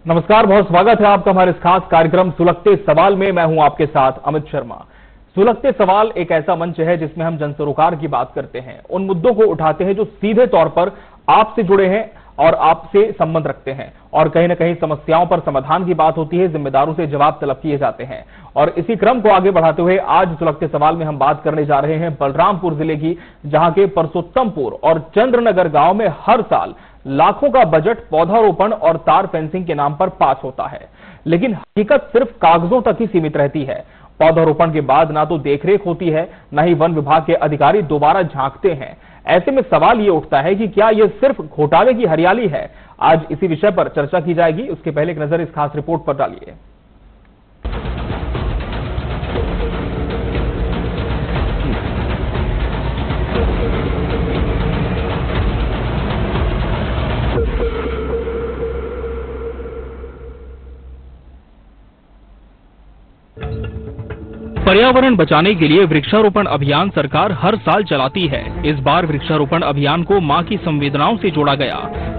नमस्कार, बहुत स्वागत है आपका हमारे इस खास कार्यक्रम सुलगते सवाल में। मैं हूं आपके साथ अमित शर्मा। सुलगते सवाल एक ऐसा मंच है जिसमें हम जन सरोकार की बात करते हैं, उन मुद्दों को उठाते हैं जो सीधे तौर पर आपसे जुड़े हैं और आपसे संबंध रखते हैं, और कहीं ना कहीं समस्याओं पर समाधान की बात होती है, जिम्मेदारों से जवाब तलब किए जाते हैं। और इसी क्रम को आगे बढ़ाते हुए आज सुलगते सवाल में हम बात करने जा रहे हैं बलरामपुर जिले की, जहां के परसोत्तमपुर और चंद्रनगर गांव में हर साल लाखों का बजट पौधारोपण और तार फेंसिंग के नाम पर पास होता है, लेकिन हकीकत सिर्फ कागजों तक ही सीमित रहती है। पौधारोपण के बाद ना तो देखरेख होती है, न ही वन विभाग के अधिकारी दोबारा झांकते हैं। ऐसे में सवाल ये उठता है कि क्या यह सिर्फ घोटाले की हरियाली है? आज इसी विषय पर चर्चा की जाएगी। उसके पहले एक नजर इस खास रिपोर्ट पर डालिए। पर्यावरण बचाने के लिए वृक्षारोपण अभियान सरकार हर साल चलाती है। इस बार वृक्षारोपण अभियान को मां की संवेदनाओं से जोड़ा गया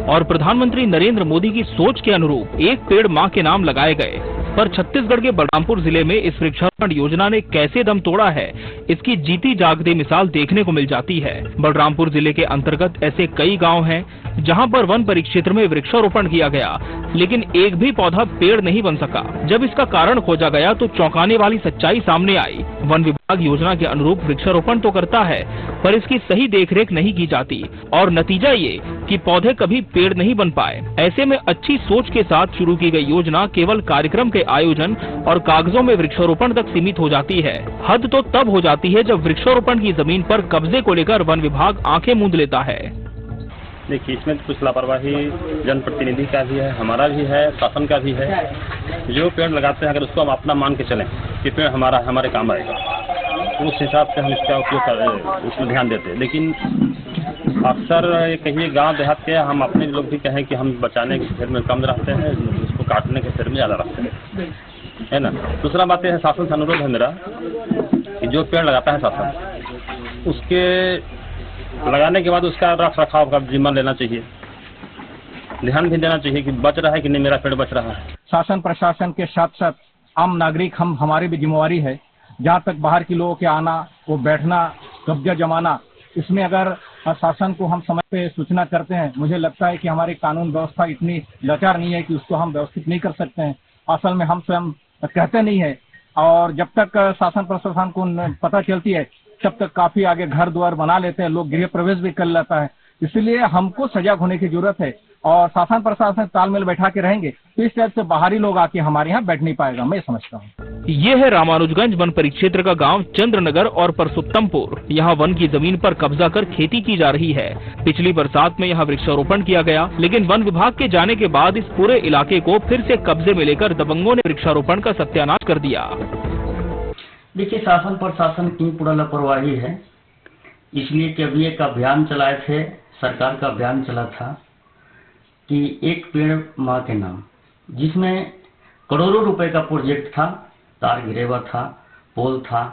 और प्रधानमंत्री नरेंद्र मोदी की सोच के अनुरूप एक पेड़ मां के नाम लगाए गए। पर छत्तीसगढ़ के बलरामपुर जिले में इस वृक्षारोपण योजना ने कैसे दम तोड़ा है, इसकी जीती जागती मिसाल देखने को मिल जाती है। बलरामपुर जिले के अंतर्गत ऐसे कई गांव हैं जहां पर वन परिक्षेत्र में वृक्षारोपण किया गया, लेकिन एक भी पौधा पेड़ नहीं बन सका। जब इसका कारण खोजा गया तो चौंकाने वाली सच्चाई सामने आई। वन विभाग योजना के अनुरूप वृक्षारोपण तो करता है, पर इसकी सही देखरेख नहीं की जाती और नतीजा ये कि पौधे कभी पेड़ नहीं बन पाए। ऐसे में अच्छी सोच के साथ शुरू की गई योजना केवल कार्यक्रम के आयोजन और कागजों में वृक्षारोपण तक सीमित हो जाती है। हद तो तब हो जाती है जब वृक्षारोपण की जमीन पर कब्जे को लेकर वन विभाग आंखें मूंद लेता है। देखिए, इसमें कुछ लापरवाही जनप्रतिनिधि का भी है, हमारा भी है, शासन का भी है। जो पेड़ लगाते हैं अगर उसको हम अपना मान के चलें कि पेड़ हमारे काम आएगा, उस हिसाब से हम इसका उपयोग उसमें ध्यान देते हैं। लेकिन अक्सर कहीं गांव देहात के हम अपने लोग भी कहें कि हम बचाने के फेर में कम रहते हैं, उसको काटने के फेर में ज़्यादा रखते हैं, है ना। दूसरा बात यह है, शासन से अनुरोध है मेरा कि जो पेड़ लगाता है शासन, उसके लगाने के बाद उसका रख रखाव का जिम्मा लेना चाहिए, ध्यान भी देना चाहिए कि बच रहा है कि नहीं, मेरा पेड़ बच रहा है। शासन प्रशासन के साथ साथ आम नागरिक हमारी भी जिम्मेवारी है। जहाँ तक बाहर के लोगों के आना, वो बैठना, कब्जा जमाना, इसमें अगर शासन को हम समय पे सूचना करते हैं, मुझे लगता है कि हमारी कानून व्यवस्था इतनी लाचार नहीं है कि उसको हम व्यवस्थित नहीं कर सकते हैं। असल में हम स्वयं कहते नहीं है, और जब तक शासन प्रशासन को पता चलती है तब तक काफी आगे घर द्वार बना लेते हैं, लोग गृह प्रवेश भी कर लेता है। इसलिए हमको सजग होने की जरूरत है, और शासन प्रशासन तालमेल बैठा के रहेंगे तो इस टाइप से बाहरी लोग आके हमारे यहाँ बैठ नहीं पाएगा, मैं समझता हूँ। ये है रामानुजगंज वन परिक्षेत्र का गांव चंद्रनगर और परसोत्तमपुर। यहाँ वन की जमीन पर कब्जा कर खेती की जा रही है। पिछली बरसात में यहाँ वृक्षारोपण किया गया, लेकिन वन विभाग के जाने के बाद इस पूरे इलाके को फिर से कब्जे में लेकर दबंगों ने वृक्षारोपण का सत्यानाश कर दिया। देखिए, शासन प्रशासन की पूरा लापरवाही है। इसलिए कि अभी एक अभियान चलाए थे, सरकार का अभियान चला था कि एक पेड़ माँ के नाम, जिसमें करोड़ों रुपए का प्रोजेक्ट था, तार गिरेवा था, पोल था,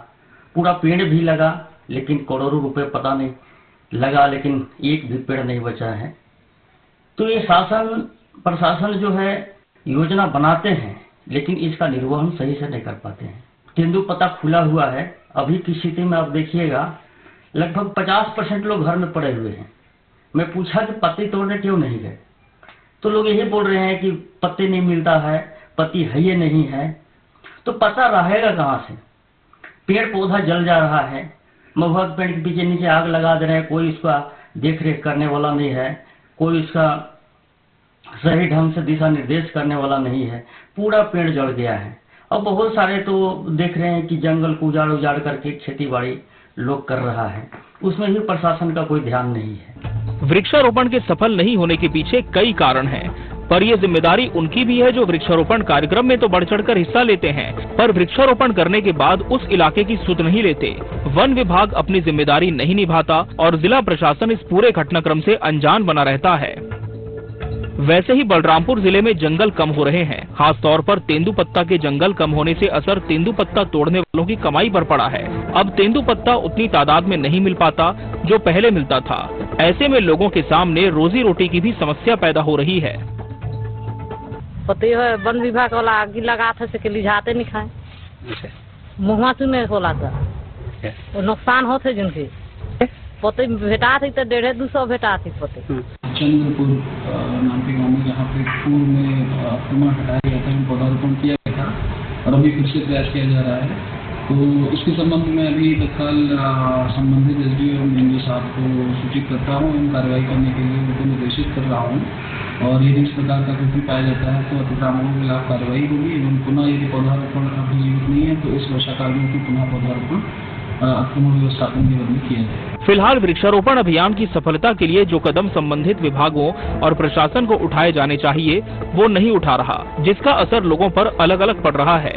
पूरा पेड़ भी लगा, लेकिन करोड़ों रुपए पता नहीं लगा, लेकिन एक भी पेड़ नहीं बचा है। तो ये शासन प्रशासन जो है योजना बनाते हैं, लेकिन इसका निर्वहन सही से नहीं कर पाते हैं। तेंदुपत्ता खुला हुआ है, अभी की स्थिति में आप देखिएगा लगभग 50% लोग घर में पड़े हुए हैं। मैं पूछा कि पत्ती तोड़ने क्यों नहीं गए, तो लोग यही बोल रहे हैं कि पत्ती नहीं मिलता है, पत्ती है ये नहीं है। तो पता रहेगा कहाँ से? पेड़ पौधा जल जा रहा है, महुआ के पेड़ के पीछे नीचे आग लगा दे रहे हैं, कोई इसका देख रेख करने वाला नहीं है, कोई इसका सही ढंग से दिशा निर्देश करने वाला नहीं है, पूरा पेड़ जल गया है। अब बहुत सारे तो देख रहे हैं कि जंगल को उजाड़ करके खेती बाड़ी लोग कर रहा है, उसमें भी प्रशासन का कोई ध्यान नहीं है। वृक्षारोपण के सफल नहीं होने के पीछे कई कारण हैं, पर ये जिम्मेदारी उनकी भी है जो वृक्षारोपण कार्यक्रम में तो बढ़ चढ़कर हिस्सा लेते हैं, पर वृक्षारोपण करने के बाद उस इलाके की सुध नहीं लेते। वन विभाग अपनी जिम्मेदारी नहीं निभाता और जिला प्रशासन इस पूरे घटनाक्रम से अनजान बना रहता है। वैसे ही बलरामपुर जिले में जंगल कम हो रहे हैं, खास तौर पर तेंदुपत्ता के जंगल कम होने से असर तेंदुपत्ता तोड़ने वालों की कमाई पर पड़ा है। अब तेंदुपत्ता उतनी तादाद में नहीं मिल पाता जो पहले मिलता था। ऐसे में लोगों के सामने रोजी रोटी की भी समस्या पैदा हो रही है। पति है वन विभाग वाला आगे लगा था से लिझाते नहीं खाए मुहमा चुने होला था वो नुकसान होते जिनके पति भेटा थी तो 150-200 भेटा थी पति। चंद्रपुर नाम के गाँव में जहाँ पे पूर्व में आक्रमण हटाया गया था, पौधारोपण किया गया था और अभी फिर से प्रयास किया जा रहा है। तो इसके संबंध में अभी तत्काल संबंधित एसडीओ एवं एनडीओ साहब को सूचित करता हूँ एवं कार्रवाई करने के लिए उनको निर्देशित कर रहा हूँ और यदि इस प्रकार का कुछ भी पाया जाता है तो अतिक्रमणों के खिलाफ कार्रवाई होगी एवं पुनः यदि पौधारोपण अभी जीवित नहीं है तो इस वर्षा काल में पुनः पौधारोपण अतिक्रमण व्यवस्थापन के बदले में किया जाए। फिलहाल वृक्षारोपण अभियान की सफलता के लिए जो कदम संबंधित विभागों और प्रशासन को उठाए जाने चाहिए वो नहीं उठा रहा, जिसका असर लोगों पर अलग अलग पड़ रहा है।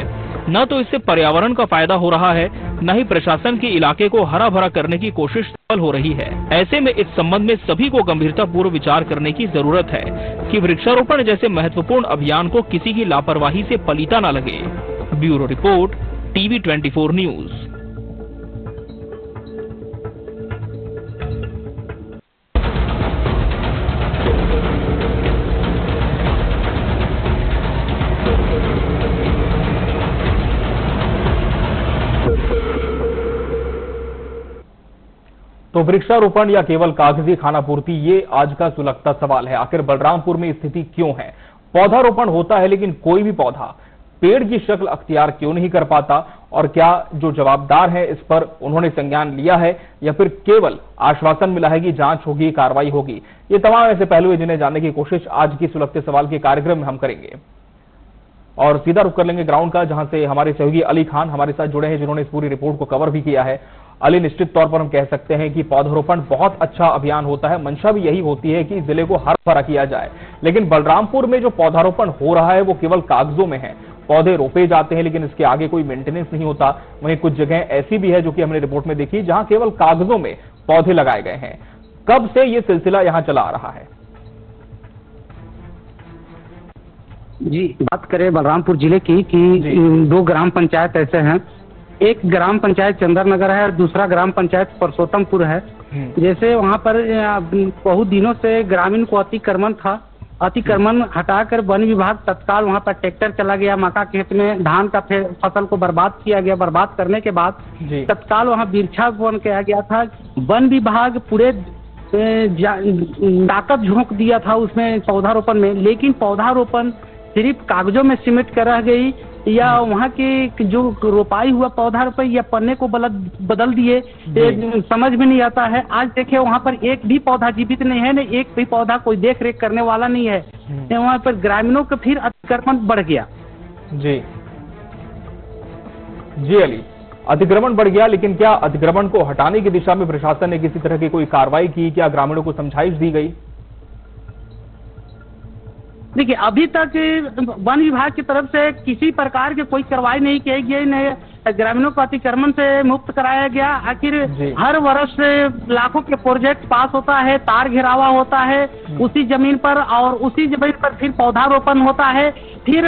न तो इससे पर्यावरण का फायदा हो रहा है, न ही प्रशासन के इलाके को हरा भरा करने की कोशिश सफल हो रही है। ऐसे में इस संबंध में सभी को गंभीरता पूर्व विचार करने की जरूरत है कि वृक्षारोपण जैसे महत्वपूर्ण अभियान को किसी की लापरवाही से पलीता न लगे। Bureau report, TV24 news. तो वृक्षारोपण या केवल कागजी खानापूर्ति, ये आज का सुलगता सवाल है। आखिर बलरामपुर में स्थिति क्यों है? पौधारोपण होता है लेकिन कोई भी पौधा पेड़ की शक्ल अख्तियार क्यों नहीं कर पाता? और क्या जो जवाबदार है इस पर उन्होंने संज्ञान लिया है या फिर केवल आश्वासन मिला है कि जांच होगी, कार्रवाई होगी? ये तमाम ऐसे पहलू जिन्हें जानने की कोशिश आज की सुलगते सवाल के कार्यक्रम में हम करेंगे। और सीधा रुख कर लेंगे ग्राउंड का, जहां से हमारे सहयोगी अली खान हमारे साथ जुड़े हैं, जिन्होंने इस पूरी रिपोर्ट को कवर भी किया है। अली, निश्चित तौर पर हम कह सकते हैं कि पौधारोपण बहुत अच्छा अभियान होता है, मंशा भी यही होती है कि जिले को हरा भरा किया जाए, लेकिन बलरामपुर में जो पौधारोपण हो रहा है वो केवल कागजों में है। पौधे रोपे जाते हैं लेकिन इसके आगे कोई मेंटेनेंस नहीं होता। वहीं कुछ जगह ऐसी भी है जो कि हमने रिपोर्ट में देखी जहां केवल कागजों में पौधे लगाए गए हैं। कब से ये सिलसिला यहां चला आ रहा है? जी, बात करें बलरामपुर जिले की कि 2 ग्राम पंचायत ऐसे हैं। एक ग्राम पंचायत चंद्रनगर है और दूसरा ग्राम पंचायत परसोत्तमपुर है। जैसे वहाँ पर बहुत दिनों से ग्रामीण को अतिक्रमण था, अतिक्रमण हटाकर वन विभाग तत्काल वहाँ पर ट्रैक्टर चला गया, मक्का खेत में धान का फसल को बर्बाद किया गया। बर्बाद करने के बाद तत्काल वहाँ वृक्षारोपण किया गया था। वन विभाग पूरे ताकत झोंक दिया था उसमें पौधारोपण में, लेकिन पौधारोपण सिर्फ कागजों में सिमट कर रह गई या वहाँ के जो रोपाई हुआ पौधा रोपाई या पन्ने को बदल दिए, समझ में नहीं आता है। आज देखिए वहाँ पर एक भी पौधा जीवित नहीं है, न एक भी पौधा कोई देख रेख करने वाला नहीं है। वहाँ पर ग्रामीणों का फिर अतिक्रमण बढ़ गया। जी अली, अतिक्रमण बढ़ गया, लेकिन क्या अतिक्रमण को हटाने की दिशा में प्रशासन ने किसी तरह की कोई कार्रवाई की? क्या ग्रामीणों को समझाइश दी गई? देखिए, अभी तक वन विभाग की तरफ से किसी प्रकार की कोई कार्रवाई नहीं की गई, नहीं ग्रामीणों को अतिक्रमण से मुक्त कराया गया। आखिर हर वर्ष लाखों के प्रोजेक्ट पास होता है, तार घेरावा होता है उसी जमीन पर और उसी जमीन पर फिर पौधारोपण होता है। फिर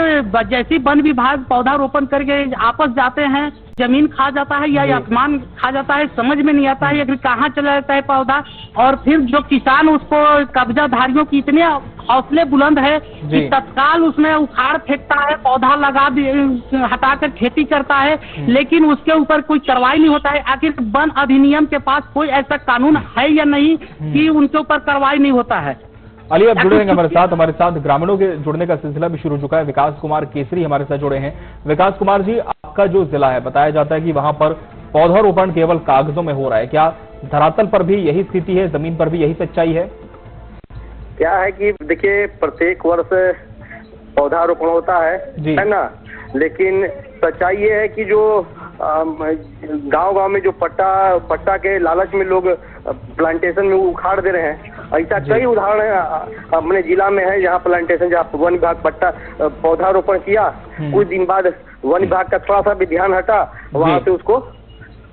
जैसे वन विभाग पौधारोपण करके आपस जाते हैं, जमीन खा जाता है या आसमान खा जाता है, समझ में नहीं आता है आखिर कहाँ चला जाता है पौधा। और फिर जो किसान उसको कब्जाधारियों की इतने हौसले बुलंद है कि तत्काल उसमें उखाड़ फेंकता है, पौधा लगा हटाकर खेती करता है, लेकिन उसके ऊपर कोई कार्रवाई नहीं होता है। आखिर वन अधिनियम के पास कोई ऐसा कानून है या नहीं कि उनके ऊपर कार्रवाई नहीं होता है। अली, अब जुड़े रहेंगे हमारे साथ ग्रामीणों के जुड़ने का सिलसिला भी शुरू हो चुका है। विकास कुमार केसरी हमारे साथ जुड़े हैं। विकास कुमार जी, आपका जो जिला है, बताया जाता है कि वहां पर पौधारोपण केवल कागजों में हो रहा है, क्या धरातल पर भी यही स्थिति है, जमीन पर भी यही सच्चाई है? क्या है कि देखिए, प्रत्येक वर्ष पौधारोपण होता है ना, लेकिन सच्चाई ये है कि जो गांव में जो पट्टा के लालच में लोग प्लांटेशन में उखाड़ दे रहे हैं, ऐसा कई उदाहरण अपने जिला में है जहाँ प्लांटेशन, जहाँ वन विभाग पौधारोपण किया, कुछ दिन बाद वन विभाग का थोड़ा सा भी ध्यान हटा, वहाँ से उसको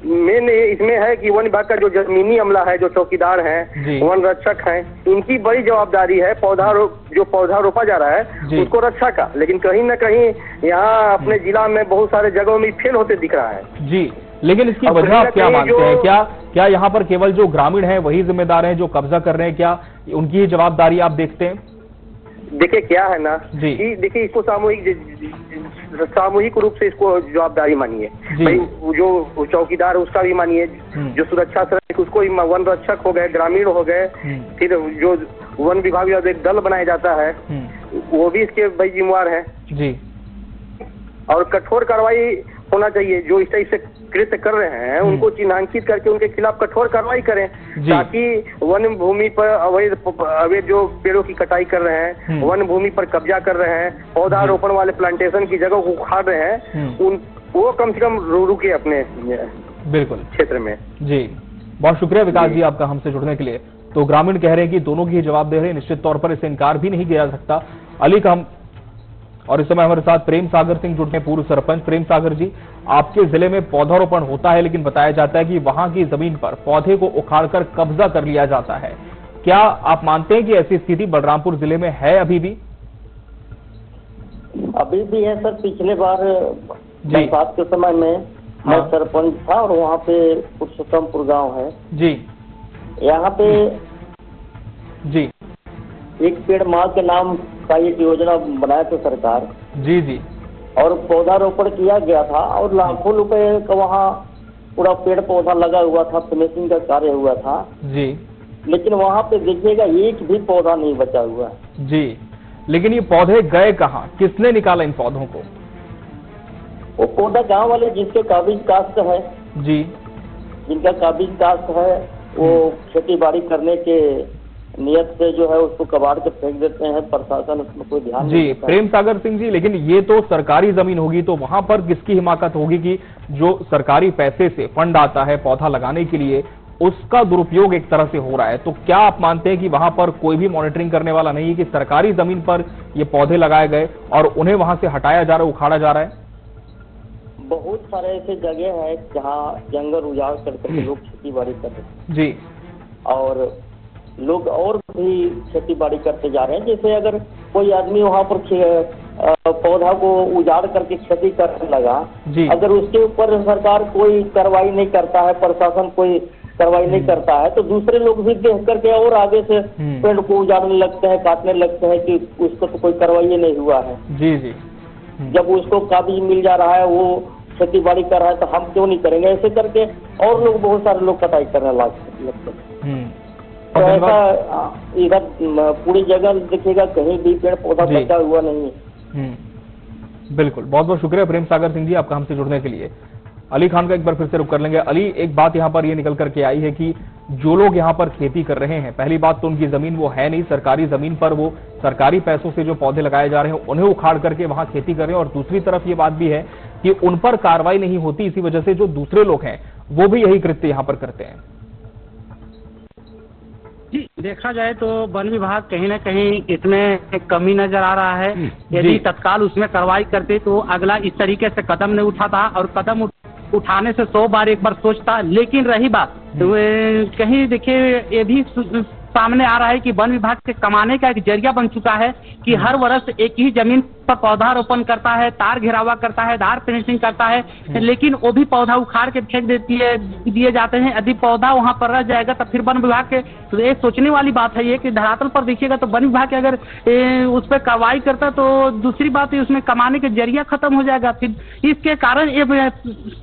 मेन इसमें है कि वन विभाग का जो जमीनी अमला है, जो चौकीदार हैं, वन रक्षक हैं, इनकी बड़ी जवाबदारी है जो पौधा रोपा जा रहा है उसको रक्षा का। लेकिन कहीं न कहीं यहाँ अपने जिला में बहुत सारे जगहों में फेल होते दिख रहा है। जी, लेकिन इसकी वजह आप क्या मानते हैं? क्या यहाँ पर केवल जो ग्रामीण हैं वही जिम्मेदार हैं जो कब्जा कर रहे हैं? क्या उनकी ही जवाबदारी आप देखते हैं? देखिए क्या है ना कि देखिए इसको सामूहिक रूप से इसको जवाबदारी मानिए। भाई जो चौकीदार है उसका भी मानिए, जो सुरक्षा से उसको वन रक्षक हो गए, ग्रामीण हो गए, फिर जो वन विभाग एक दल बनाया जाता है वो भी इसके भाई जिम्मेवार है जी। और कठोर कार्रवाई होना चाहिए, जो इस टाइप से कृत्य कर रहे हैं उनको चिन्हांकित करके उनके खिलाफ कठोर कार्रवाई करें, ताकि वन भूमि पर अवैध जो पेड़ों की कटाई कर रहे हैं, वन भूमि पर कब्जा कर रहे हैं, पौधारोपण वाले प्लांटेशन की जगह को उखाड़ रहे हैं, वो कम से कम रुके अपने बिल्कुल क्षेत्र में जी। बहुत शुक्रिया विकास जी आपका हमसे जुड़ने के लिए। तो ग्रामीण कह रहे हैं कि दोनों की जवाब दे रहे हैं, निश्चित तौर पर इसे इनकार भी नहीं किया जा सकता। अली खान और इस समय हमारे साथ प्रेम सागर सिंह जुड़े हैं, पूर्व सरपंच। प्रेम सागर जी, आपके जिले में पौधारोपण होता है, लेकिन बताया जाता है कि वहां की जमीन पर पौधे को उखाड़कर कब्जा कर लिया जाता है। क्या आप मानते हैं कि ऐसी स्थिति बलरामपुर जिले में है अभी भी? अभी भी है सर। पिछले बार बरसात के समय में मैं सरपंच था और वहाँ पे पुरुषोत्तमपुर गांव है जी, यहाँ पे जी एक पेड़ माँ के नाम का एक योजना बनाया था सरकार जी जी, और पौधारोपण किया गया था और लाखों रुपए का वहाँ पूरा पेड़ पौधा लगा हुआ था, फिनिशिंग का कार्य हुआ था जी। लेकिन वहाँ पे देखिएगा एक भी पौधा नहीं बचा हुआ जी। लेकिन ये पौधे गए कहाँ? किसने निकाला इन पौधों को? वो पौधा गांव वाले जिसके काबिज कास्ट है जी, जिनका काबिज कास्ट है वो खेती बाड़ी करने के नियत से जो है उसको कबाड़ के फेंक देते हैं, प्रशासन उसमें कोई ध्यान नहीं देता। प्रेम सागर सिंह जी, लेकिन ये तो सरकारी जमीन होगी, तो वहां पर किसकी हिमाकत होगी कि जो सरकारी पैसे से फंड आता है पौधा लगाने के लिए उसका दुरुपयोग एक तरह से हो रहा है। तो क्या आप मानते हैं कि वहां पर कोई भी मॉनिटरिंग करने वाला नहीं है कि सरकारी जमीन पर ये पौधे लगाए गए और उन्हें वहां से हटाया जा रहा है, उखाड़ा जा रहा है? बहुत सारे ऐसे जगह है जहाँ जंगल उजाड़ करके लोग खेती बाड़ी कर रहे हैं जी, और लोग और भी खेती बाड़ी करते जा रहे हैं। जैसे अगर कोई आदमी वहाँ पर पौधा को उजाड़ करके खेती करने लगा, अगर उसके ऊपर सरकार कोई कार्रवाई नहीं करता है, प्रशासन कोई कार्रवाई नहीं करता है, तो दूसरे लोग भी देख करके और आगे से पेड़ को उजाड़ने लगते हैं, काटने लगते हैं कि उसको तो कोई कार्रवाई नहीं हुआ है जी जी। जब उसको काबिज मिल जा रहा है, वो खेती बाड़ी कर रहा है, तो हम क्यों नहीं करेंगे? ऐसे करके और लोग बहुत सारे लोग कटाई करने लगते हैं। तो ऐसा इधर पूरी जगह देखिएगा कहीं भी पेड़ पौधा बचा हुआ नहीं है। बिल्कुल, बहुत बहुत शुक्रिया प्रेम सागर सिंह जी आपका हमसे जुड़ने के लिए। अली खान का एक बार फिर से रुक कर लेंगे। अली, एक बात यहाँ पर ये निकल करके आई है कि जो लोग यहाँ पर खेती कर रहे हैं, पहली बात तो उनकी जमीन वो है नहीं, सरकारी जमीन पर वो सरकारी पैसों से जो पौधे लगाए जा रहे हैं उन्हें उखाड़ करके वहां खेती कर रहे हैं, और दूसरी तरफ ये बात भी है कि उन पर कार्रवाई नहीं होती, इसी वजह से जो दूसरे लोग हैं वो भी यही कृत्य यहाँ पर करते हैं। जी, देखा जाए तो वन विभाग कहीं ना कहीं इसमें एक कमी नजर आ रहा है। यदि तत्काल उसमें कार्रवाई करते तो अगला इस तरीके से कदम नहीं उठाता, और कदम उठाने से 100 बार एक बार सोचता। लेकिन रही बात तो कहीं देखिए ये भी सामने आ रहा है कि वन विभाग के कमाने का एक जरिया बन चुका है कि हर वर्ष एक ही जमीन पर पौधारोपण करता है, तार घेरावा करता है, धार फिनिशिंग करता है, लेकिन वो भी पौधा उखाड़ के फेंक दिए जाते हैं। यदि पौधा वहां पर रह जाएगा तो फिर वन विभाग के तो ये सोचने वाली बात है ये कि धरातल पर देखिएगा तो वन विभाग अगर उस पर कार्रवाई करता तो दूसरी बात है उसमें कमाने के जरिया खत्म हो जाएगा। फिर इसके कारण ये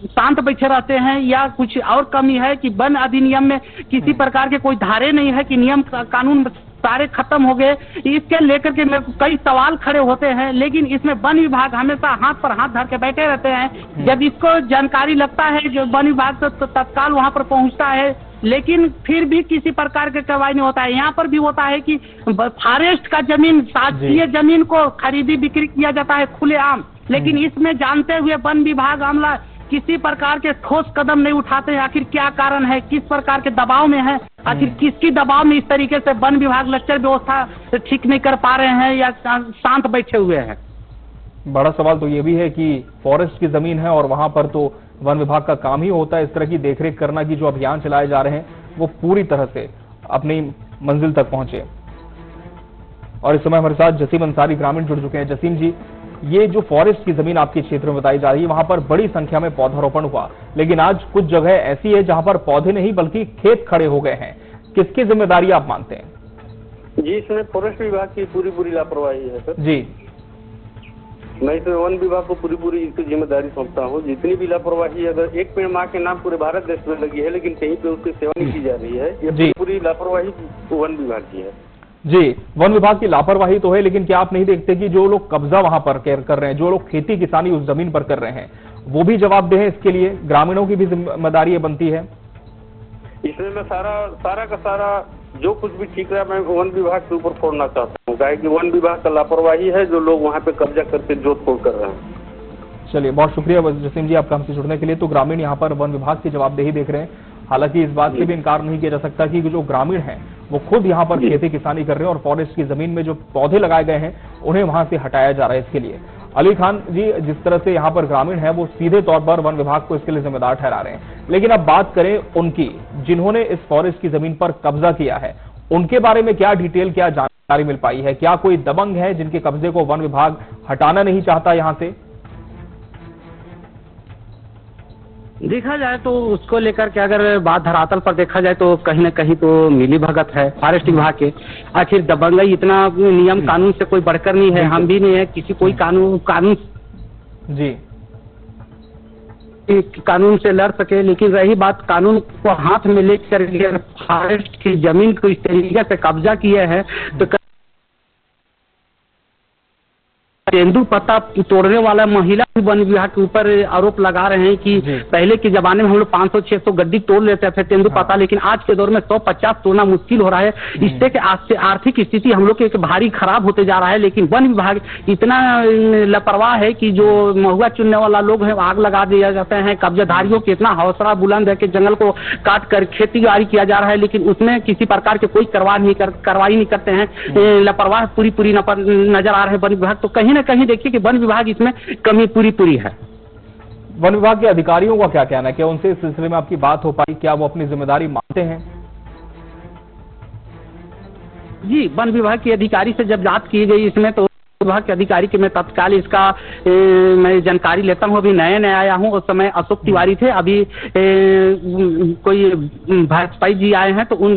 शांत बैठे रहते हैं, या कुछ और कमी है कि वन अधिनियम में किसी प्रकार के कोई धारे नहीं है कि नियम कानून सारे खत्म हो गए। इसके लेकर के मेरे कई सवाल खड़े होते हैं, लेकिन इसमें वन विभाग हमेशा हाथ पर हाथ धर के बैठे रहते हैं। जब इसको जानकारी लगता है जो वन विभाग तो तत्काल वहां पर पहुंचता है, लेकिन फिर भी किसी प्रकार का कार्रवाई नहीं होता है। यहाँ पर भी होता है कि फॉरेस्ट का जमीन, शासकीय जमीन को खरीदी बिक्री किया जाता है खुलेआम, लेकिन इसमें जानते हुए वन विभाग अमला किसी प्रकार के ठोस कदम नहीं उठाते हैं। आखिर क्या कारण है, किस प्रकार के दबाव में है, आखिर किसकी दबाव में इस तरीके से वन विभाग लचर व्यवस्था ठीक नहीं कर पा रहे हैं या शांत बैठे हुए हैं? बड़ा सवाल तो ये भी है कि फॉरेस्ट की जमीन है और वहां पर तो वन विभाग का काम ही होता है इस तरह की देखरेख करना कि जो अभियान चलाए जा रहे हैं वो पूरी तरह से अपनी मंजिल तक पहुंचे। और इस समय हमारे साथ जसीम अंसारी ग्रामीण जुड़ चुके हैं। जसीम जी, ये जो फॉरेस्ट की जमीन आपके क्षेत्र में बताई जा रही है, वहां पर बड़ी संख्या में पौधारोपण हुआ, लेकिन आज कुछ जगह ऐसी है जहां पर पौधे नहीं बल्कि खेत खड़े हो गए हैं। किसकी जिम्मेदारी आप मानते हैं? जी, इसमें फॉरेस्ट विभाग की पूरी लापरवाही है सर जी। मैं इसमें वन विभाग को पूरी इसकी जिम्मेदारी सौंपता हूँ। जितनी भी लापरवाही, अगर एक पेड़ माँ के नाम पूरे भारत देश में लगी है लेकिन कहीं पे उसकी सेवा नहीं की जा रही है, ये पूरी लापरवाही वन विभाग की है। जी, वन विभाग की लापरवाही तो है, लेकिन क्या आप नहीं देखते कि जो लोग कब्जा वहां पर कर रहे हैं, जो लोग खेती किसानी उस जमीन पर कर रहे हैं, वो भी जवाबदेह हैं इसके लिए? ग्रामीणों की भी जिम्मेदारी बनती है। इसमें मैं सारा का सारा जो कुछ भी ठीक रहा मैं वन विभाग के ऊपर फोड़ना चाहता हूँ, क्या कि वन विभाग का लापरवाही है जो लोग वहाँ पे कब्जा करके जोत तोड़ कर रहे हैं। चलिए, बहुत शुक्रिया जसीम जी आपका हमसे जुड़ने के लिए। तो ग्रामीण यहाँ पर वन विभाग की जवाबदेही देख रहे हैं। हालांकि इस बात से भी इनकार नहीं किया जा सकता कि जो ग्रामीण हैं वो खुद यहाँ पर खेती किसानी कर रहे हैं और फॉरेस्ट की जमीन में जो पौधे लगाए गए हैं उन्हें वहां से हटाया जा रहा है। इसके लिए अली खान जी, जिस तरह से यहाँ पर ग्रामीण है वो सीधे तौर पर वन विभाग को इसके लिए जिम्मेदार ठहरा रहे हैं। लेकिन अब बात करें उनकी, जिन्होंने इस फॉरेस्ट की जमीन पर कब्जा किया है, उनके बारे में क्या डिटेल, क्या जानकारी मिल पाई है? क्या कोई दबंग है जिनके कब्जे को वन विभाग हटाना नहीं चाहता यहां से? देखा जाए तो उसको लेकर के अगर बात धरातल पर देखा जाए तो कहीं न कहीं तो मिली भगत है फॉरेस्ट विभाग के। आखिर दबंगई इतना नियम कानून से कोई बढ़कर नहीं है, हम भी नहीं है किसी कोई कानून जी कानून से लड़ सके। लेकिन रही बात कानून को हाथ में लेकर फॉरेस्ट की जमीन को इस तरीके से कब्जा किए हैं तो तेंदु पत्ता तोड़ने वाला महिला वन विभाग के ऊपर आरोप लगा रहे हैं कि पहले के जमाने में हम लोग 500-600 गड्डी तोड़ लेते थे तेंदु पत्ता, लेकिन आज के दौर में 150 तोड़ना मुश्किल हो रहा है। इससे कि आर्थिक स्थिति हम लोग के भारी खराब होते जा रहा है। लेकिन वन विभाग इतना लापरवाह है कि जो महुआ चुनने वाला लोग हैं आग लगा दिया जाते हैं। कब्जाधारियों के इतना हौसला बुलंद है कि जंगल को काट कर खेती बाड़ी किया जा रहा है, लेकिन उसमें किसी प्रकार के कोई कार्रवाई नहीं करते हैं। लापरवाह पूरी नजर आ रहे हैं वन विभाग। तो कहीं न कहीं देखिए कि वन विभाग इसमें कमी पूरी है। वन विभाग के अधिकारियों का क्या कहना है? क्या उनसे इस सिलसिले में आपकी बात हो पाई? क्या वो अपनी जिम्मेदारी मानते हैं? जी, वन विभाग के अधिकारी से जब बात की गई इसमें तो विभाग के अधिकारी की मैं तत्काल इसका मैं जानकारी लेता हूँ। अभी नए आया हूँ, उस समय अशोक तिवारी थे, अभी कोई भाजपाई जी आए हैं तो उन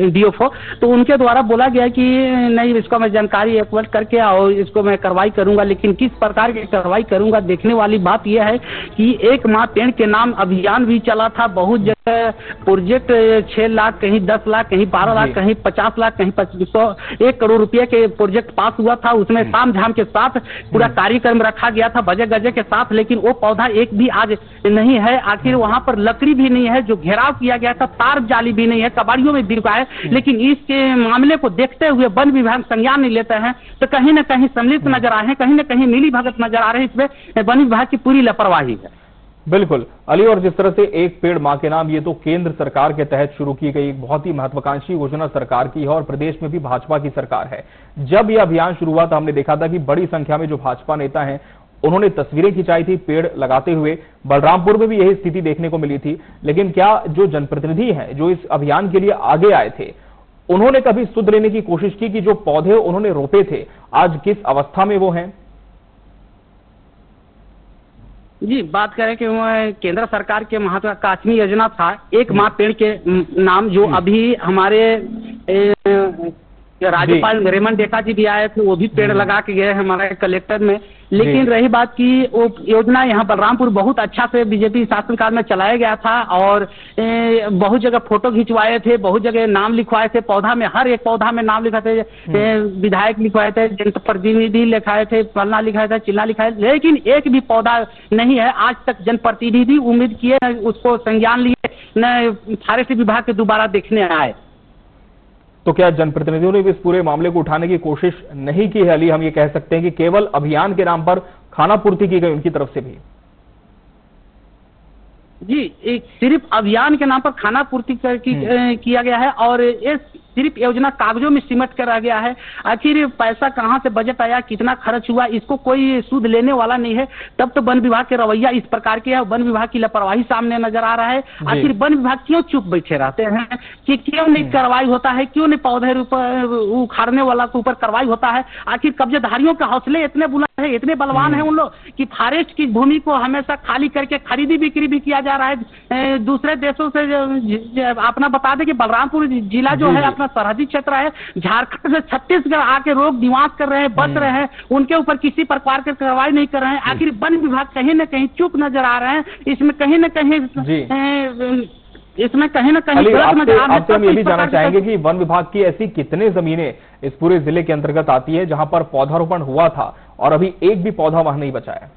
DFO तो उनके द्वारा बोला गया कि नहीं इसका मैं जानकारी एकत्र करके और इसको मैं कार्रवाई करूंगा। लेकिन किस प्रकार की कार्रवाई करूंगा, देखने वाली बात यह है कि एक माँ पेड़ के नाम अभियान भी चला था। बहुत जगह प्रोजेक्ट 6 लाख, कहीं 10 लाख, कहीं 12 लाख, कहीं 50 लाख, कहीं 1 करोड़ रुपए के प्रोजेक्ट पास हुआ था। उसमें ताम झाम के साथ पूरा कार्यक्रम रखा गया था बजे गजे के साथ, लेकिन वो पौधा एक भी आज नहीं है। आखिर वहां पर लकड़ी भी नहीं है, जो घेराव किया गया था तार जाली भी नहीं है, कबाड़ियों में बिरका है। लेकिन इसके मामले को देखते हुए वन विभाग संज्ञान नहीं लेते हैं तो कहीं न कहीं सम्मिलित नजर आ रहे हैं, कहीं न कहीं मिली भगत नजर आ रहे हैं। इसमें वन विभाग की पूरी लापरवाही है। बिल्कुल अली, और जिस तरह से एक पेड़ मां के नाम, ये तो केंद्र सरकार के तहत शुरू की गई एक बहुत ही महत्वाकांक्षी योजना सरकार की है और प्रदेश में भी भाजपा की सरकार है। जब यह अभियान शुरू हुआ तो हमने देखा था कि बड़ी संख्या में जो भाजपा नेता हैं उन्होंने तस्वीरें खिंचाई थी पेड़ लगाते हुए। बलरामपुर में भी यही स्थिति देखने को मिली थी। लेकिन क्या जो जनप्रतिनिधि हैं जो इस अभियान के लिए आगे आए थे, उन्होंने कभी सुध लेने की कोशिश की कि जो पौधे उन्होंने रोपे थे आज किस अवस्था में वो हैं? जी, बात करें कि केंद्र सरकार के महत्वाकांक्षी योजना था एक माँ पेड़ के नाम, जो अभी हमारे राज्यपाल रेमन डेका जी भी आए थे, वो भी पेड़ लगा के गए हमारे कलेक्टर में। लेकिन रही बात की वो योजना यहाँ बलरामपुर बहुत अच्छा से बीजेपी शासनकाल में चलाया गया था और बहुत जगह फोटो खिंचवाए थे, बहुत जगह नाम लिखवाए थे, पौधा में हर एक पौधा में नाम लिखाए थे, विधायक लिखवाए थे, जनप्रतिनिधि लिखाए थे, फलना लिखाए थे, चिल्ला लिखाए, लेकिन एक भी पौधा नहीं है। आज तक जनप्रतिनिधि उम्मीद किए उसको संज्ञान लिए, न फॉरेस्ट विभाग के दोबारा देखने आए। तो क्या जनप्रतिनिधियों ने भी इस पूरे मामले को उठाने की कोशिश नहीं की है अली? हम ये कह सकते हैं कि केवल अभियान के नाम पर खानापूर्ति की गई उनकी तरफ से भी? जी, एक सिर्फ अभियान के नाम पर खानापूर्ति किया गया है और ये सिर्फ योजना कागजों में सिमट कर रह गया है। आखिर पैसा कहां से बजट आया, कितना खर्च हुआ, इसको कोई सुध लेने वाला नहीं है। तब तो वन विभाग के रवैया इस प्रकार के है, वन विभाग की लापरवाही सामने नजर आ रहा है। आखिर वन विभाग क्यों चुप बैठे रहते हैं कि क्यों नहीं कार्रवाई होता है, क्यों नहीं पौधे उखाड़ने वाला के ऊपर कार्रवाई होता है? आखिर कब्जेधारियों के हौसले इतने बुलंद है, इतने बलवान हैं उन लोग कि फॉरेस्ट की भूमि को हमेशा खाली करके खरीदी बिक्री भी किया जा रहा है दूसरे देशों से। अपना बता दें कि बलरामपुर जिला जो है अपना सरहदी क्षेत्र है, झारखंड से छत्तीसगढ़ आके लोग निवास कर रहे हैं, बस रहे हैं, उनके ऊपर किसी प्रकार की कार्रवाई नहीं कर रहे हैं। आखिर वन विभाग कहीं न कहीं चुप नजर आ रहे हैं, इसमें कहीं न कहीं आपसे हम ये भी जानना चाहेंगे कि वन विभाग की ऐसी कितने जमीनें इस पूरे जिले के अंतर्गत आती है जहां पर पौधारोपण हुआ था और अभी एक भी पौधा वहां नहीं बचा है?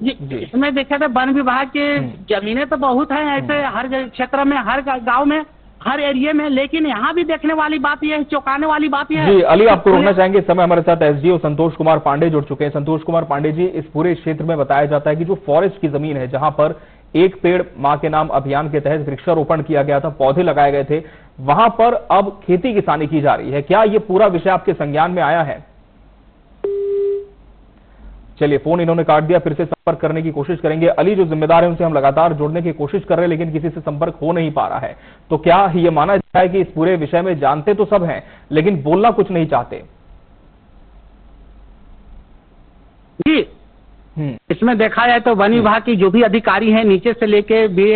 जी, इसमें देखा था वन विभाग के जमीनें तो बहुत हैं ऐसे हर क्षेत्र में, हर गांव में, हर एरिया में, लेकिन यहाँ भी देखने वाली बात यह है, चौंकाने वाली बात यह है। जी अली, आपको रोकना चाहेंगे, इस समय हमारे साथ एसडीओ संतोष कुमार पांडे जुड़ चुके हैं। संतोष कुमार पांडे जी, इस पूरे क्षेत्र में बताया जाता है कि जो फॉरेस्ट की जमीन है, जहां पर एक पेड़ मां के नाम अभियान के तहत वृक्षारोपण किया गया था, पौधे लगाए गए थे, वहां पर अब खेती किसानी की जा रही है। क्या ये पूरा विषय आपके संज्ञान में आया है? चलिए, फोन इन्होंने काट दिया, फिर से संपर्क करने की कोशिश करेंगे। अली जो जिम्मेदार है उनसे हम लगातार जुड़ने की कोशिश कर रहे हैं, लेकिन किसी से संपर्क हो नहीं पा रहा है। तो क्या ये माना जाता है कि इस पूरे विषय में जानते तो सब हैं, लेकिन बोलना कुछ नहीं चाहते? जी, इसमें देखा जाए तो वन विभाग की जो भी अधिकारी हैं, नीचे से लेके भी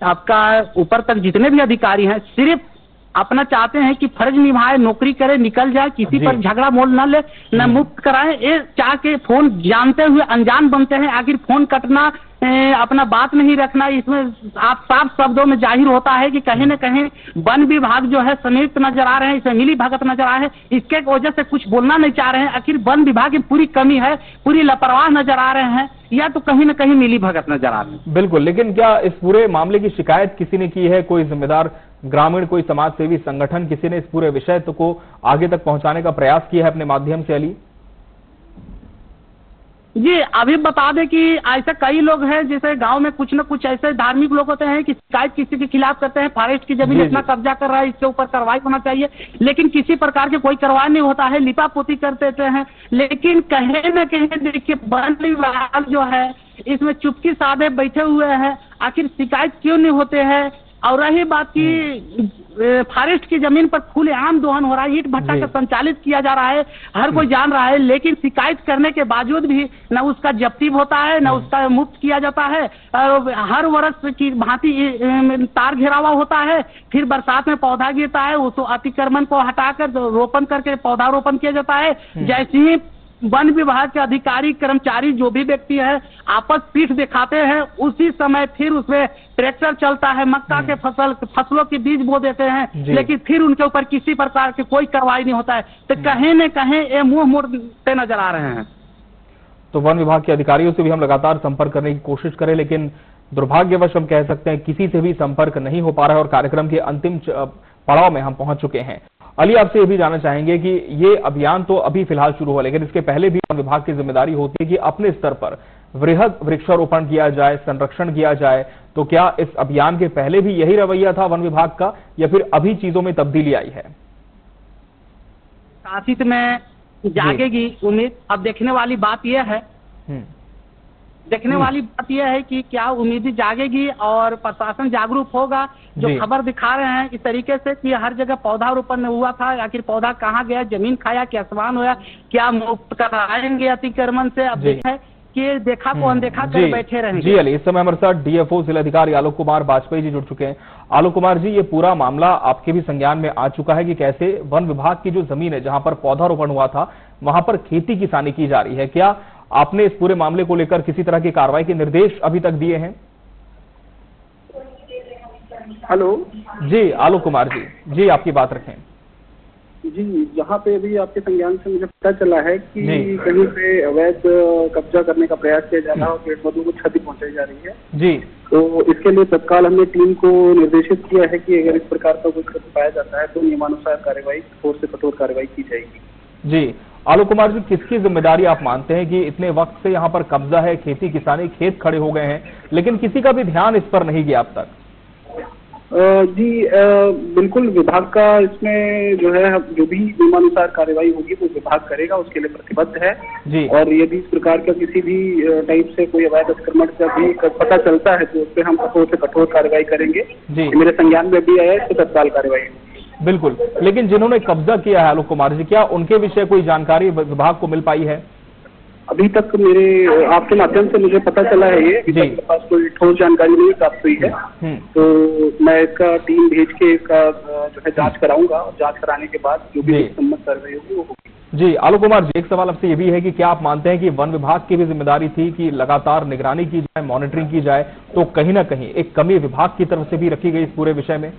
आपका ऊपर तक जितने भी अधिकारी हैं, सिर्फ अपना चाहते हैं कि फर्ज निभाए, नौकरी करे, निकल जाए, किसी पर झगड़ा मोल न ले, न मुक्त कराए। ये चाह के फोन जानते हुए अनजान बनते हैं। आखिर फोन कटना, अपना बात नहीं रखना, इसमें आप साफ शब्दों में जाहिर होता है कि कहीं न कहीं वन विभाग जो है संयुक्त नजर आ रहे हैं, इसमें मिली भगत नजर आ रहे हैं, इसके वजह से कुछ बोलना नहीं चाह रहे हैं। आखिर वन विभाग की पूरी कमी है, पूरी लापरवाह नजर आ रहे हैं, या तो कहीं न कहीं मिली भगत नजर आ रही है। बिल्कुल, लेकिन क्या इस पूरे मामले की शिकायत किसी ने की है? कोई जिम्मेदार ग्रामीण, कोई समाज सेवी संगठन, किसी ने इस पूरे विषय को आगे तक पहुंचाने का प्रयास किया है अपने माध्यम से? अली जी, अभी बता दें कि ऐसे कई लोग हैं, जैसे गांव में कुछ न कुछ ऐसे धार्मिक लोग होते हैं कि शिकायत किसी के खिलाफ करते हैं, फॉरेस्ट की जमीन इतना कब्जा कर रहा है, इसके ऊपर कार्रवाई होना चाहिए, लेकिन किसी प्रकार की कोई कार्रवाई नहीं होता है, लिपापोती कर देते हैं। लेकिन कहीं न कहीं देखिए वन विभाग जो है इसमें चुपकी साधे बैठे हुए हैं। आखिर शिकायत क्यों नहीं होते हैं? और रही बात की फॉरेस्ट की जमीन पर खुलेआम दोहन हो रहा है, ईंट भट्टा का संचालित किया जा रहा है, हर कोई जान रहा है, लेकिन शिकायत करने के बावजूद भी न उसका जब्ती होता है, न उसका मुक्त किया जाता है। और हर वर्ष की भांति तार घेरावा होता है, फिर बरसात में पौधा गिरता है, उसको अतिक्रमण को हटाकर रोपण करके पौधारोपण किया जाता है। जैसे ही वन विभाग के अधिकारी, कर्मचारी, जो भी व्यक्ति है आपस पीठ दिखाते हैं, उसी समय फिर उसमें ट्रैक्टर चलता है, मक्का के फसलों के बीज बो देते हैं, लेकिन फिर उनके ऊपर किसी प्रकार की कोई कार्रवाई नहीं होता है। तो कहीं न कहीं ये मुंह मोड़ते नजर आ रहे हैं। तो वन विभाग के अधिकारियों से भी हम लगातार संपर्क करने की कोशिश करें, लेकिन दुर्भाग्यवश हम कह सकते हैं किसी से भी संपर्क नहीं हो पा रहा है और कार्यक्रम के अंतिम पड़ाव में हम पहुंच चुके हैं। अली, आपसे ये भी जानना चाहेंगे कि ये अभियान तो अभी फिलहाल शुरू हुआ, लेकिन इसके पहले भी वन विभाग की जिम्मेदारी होती है कि अपने स्तर पर वृहद वृक्षारोपण किया जाए, संरक्षण किया जाए। तो क्या इस अभियान के पहले भी यही रवैया था वन विभाग का, या फिर अभी चीजों में तब्दीली आई है? शासित में जागेगी उम्मीद। अब देखने वाली बात यह है, देखने वाली बात यह है कि क्या उम्मीद जागेगी और प्रशासन जागरूक होगा। जो खबर दिखा रहे हैं इस तरीके से कि हर जगह पौधारोपण हुआ था, आखिर पौधा कहाँ गया, जमीन खाया कि आसमान होया, क्या मुक्त कराएंगे अतिक्रमण से? अब देखें कि देखा को अनदेखा कर बैठे रहेंगे। जी अली, इस समय हमारे साथ डीएफओ जिलाधिकारी आलोक कुमार वाजपेयी जी जुड़ चुके हैं। आलोक कुमार जी, ये पूरा मामला आपके भी संज्ञान में आ चुका है कि कैसे वन विभाग की जो जमीन है जहां पर पौधारोपण हुआ था वहां पर खेती किसानी की जा रही है। क्या आपने इस पूरे मामले को लेकर किसी तरह की कार्रवाई के निर्देश अभी तक दिए हैं? हेलो जी आलोक कुमार जी, आपकी बात रखें। जी, यहाँ पे भी आपके संज्ञान से मुझे पता चला है कि कहीं पे अवैध कब्जा करने का प्रयास किया जा रहा है और पेड़ पौधों को क्षति पहुंचाई जा रही है। जी, तो इसके लिए तत्काल हमने टीम को निर्देशित किया है कि अगर इस प्रकार का कोई कृत्य पाया जाता है तो नियमानुसार कार्रवाई, कठोर से कठोर कार्रवाई की जाएगी। जी आलोक कुमार जी, किसकी जिम्मेदारी आप मानते हैं कि इतने वक्त से यहाँ पर कब्जा है, खेती किसानी, खेत खड़े हो गए हैं, लेकिन किसी का भी ध्यान इस पर नहीं गया अब तक? जी बिल्कुल, विभाग का इसमें जो है जो भी नियमानुसार कार्रवाई होगी वो विभाग करेगा, उसके लिए प्रतिबद्ध है जी। और यदि इस प्रकार का किसी भी टाइप से कोई अवैध अतिक्रमण का भी पता चलता है तो उस पर हम कठोर से कठोर कार्रवाई करेंगे जी। मेरे संज्ञान में भी आया है तो तत्काल कार्रवाई होगी। बिल्कुल, लेकिन जिन्होंने कब्जा किया है आलोक कुमार जी, क्या उनके विषय कोई जानकारी विभाग को मिल पाई है? अभी तक मेरे आपके माध्यम से मुझे पता चला है ये, मेरे पास कोई ठोस जानकारी नहीं प्राप्त हुई है। तो मैं इसका टीम भेज के इसका जो है जांच कराऊंगा, और जांच कराने के बाद जो भी सम्मत कार्रवाई होगी वो होगी। जी आलोक कुमार जी, एक सवाल आपसे ये भी है कि क्या आप मानते हैं कि वन विभाग की भी जिम्मेदारी थी कि लगातार निगरानी की जाए, मॉनिटरिंग की जाए, तो कहीं ना कहीं एक कमी विभाग की तरफ से भी रखी गई इस पूरे विषय में?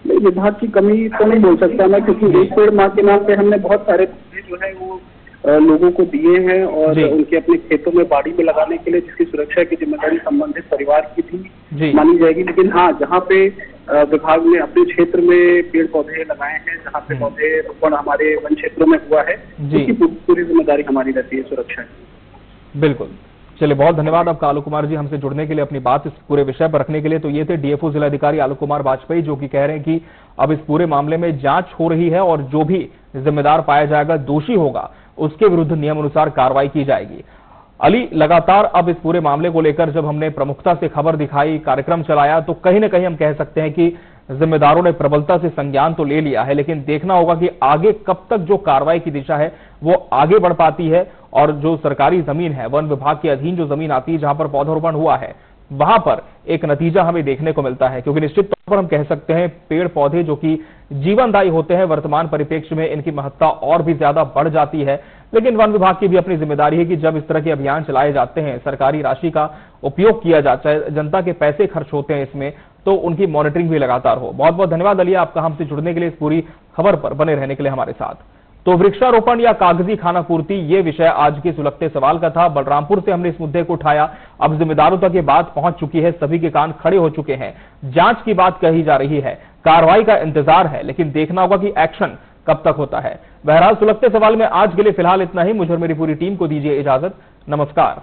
नहीं, विभाग की कमी तो नहीं बोल सकता मैं, क्योंकि एक पेड़ माँ के नाम पे हमने बहुत सारे जो है वो लोगों को दिए हैं, और उनके अपने खेतों में बाड़ी में लगाने के लिए, जिसकी सुरक्षा की जिम्मेदारी संबंधित परिवार की भी मानी जाएगी। लेकिन हाँ, जहाँ पे विभाग ने अपने क्षेत्र में पेड़ पौधे लगाए हैं, जहाँ पे पौधे रोपण हमारे वन क्षेत्रों में हुआ है, उसकी पूरी जिम्मेदारी हमारी रहती है सुरक्षा की। बिल्कुल, चलिए बहुत धन्यवाद आपका आलोक कुमार जी, हमसे जुड़ने के लिए, अपनी बात इस पूरे विषय पर रखने के लिए। तो ये थे डीएफओ जिलाधिकारी आलोक कुमार वाजपेयी, जो कि कह रहे हैं कि अब इस पूरे मामले में जांच हो रही है और जो भी जिम्मेदार पाया जाएगा, दोषी होगा, उसके विरुद्ध नियम अनुसार कार्रवाई की जाएगी। अली, लगातार अब इस पूरे मामले को लेकर जब हमने प्रमुखता से खबर दिखाई, कार्यक्रम चलाया, तो कहीं ना कहीं हम कह सकते हैं कि जिम्मेदारों ने प्रबलता से संज्ञान तो ले लिया है, लेकिन देखना होगा कि आगे कब तक जो कार्रवाई की दिशा है वो आगे बढ़ पाती है, और जो सरकारी जमीन है, वन विभाग के अधीन जो जमीन आती है जहां पर पौधारोपण हुआ है, वहां पर एक नतीजा हमें देखने को मिलता है। क्योंकि निश्चित तौर पर हम कह सकते हैं पेड़ पौधे जो कि जीवनदायी होते हैं, वर्तमान परिप्रेक्ष्य में इनकी महत्ता और भी ज्यादा बढ़ जाती है। लेकिन वन विभाग की भी अपनी जिम्मेदारी है कि जब इस तरह के अभियान चलाए जाते हैं, सरकारी राशि का उपयोग किया जाता है, जनता के पैसे खर्च होते हैं इसमें, तो उनकी मॉनिटरिंग भी लगातार हो। बहुत बहुत धन्यवाद अली आपका, हमसे जुड़ने के लिए, इस पूरी खबर पर बने रहने के लिए हमारे साथ। तो वृक्षारोपण या कागजी खानापूर्ति, ये विषय आज के सुलगते सवाल का था। बलरामपुर से हमने इस मुद्दे को उठाया, अब जिम्मेदारों तक ये बात पहुंच चुकी है, सभी के कान खड़े हो चुके हैं, जांच की बात कही जा रही है, कार्रवाई का इंतजार है, लेकिन देखना होगा कि एक्शन कब तक होता है। बहरहाल सुलगते सवाल में आज के लिए फिलहाल इतना ही। मुझे और मेरी पूरी टीम को दीजिए इजाजत, नमस्कार।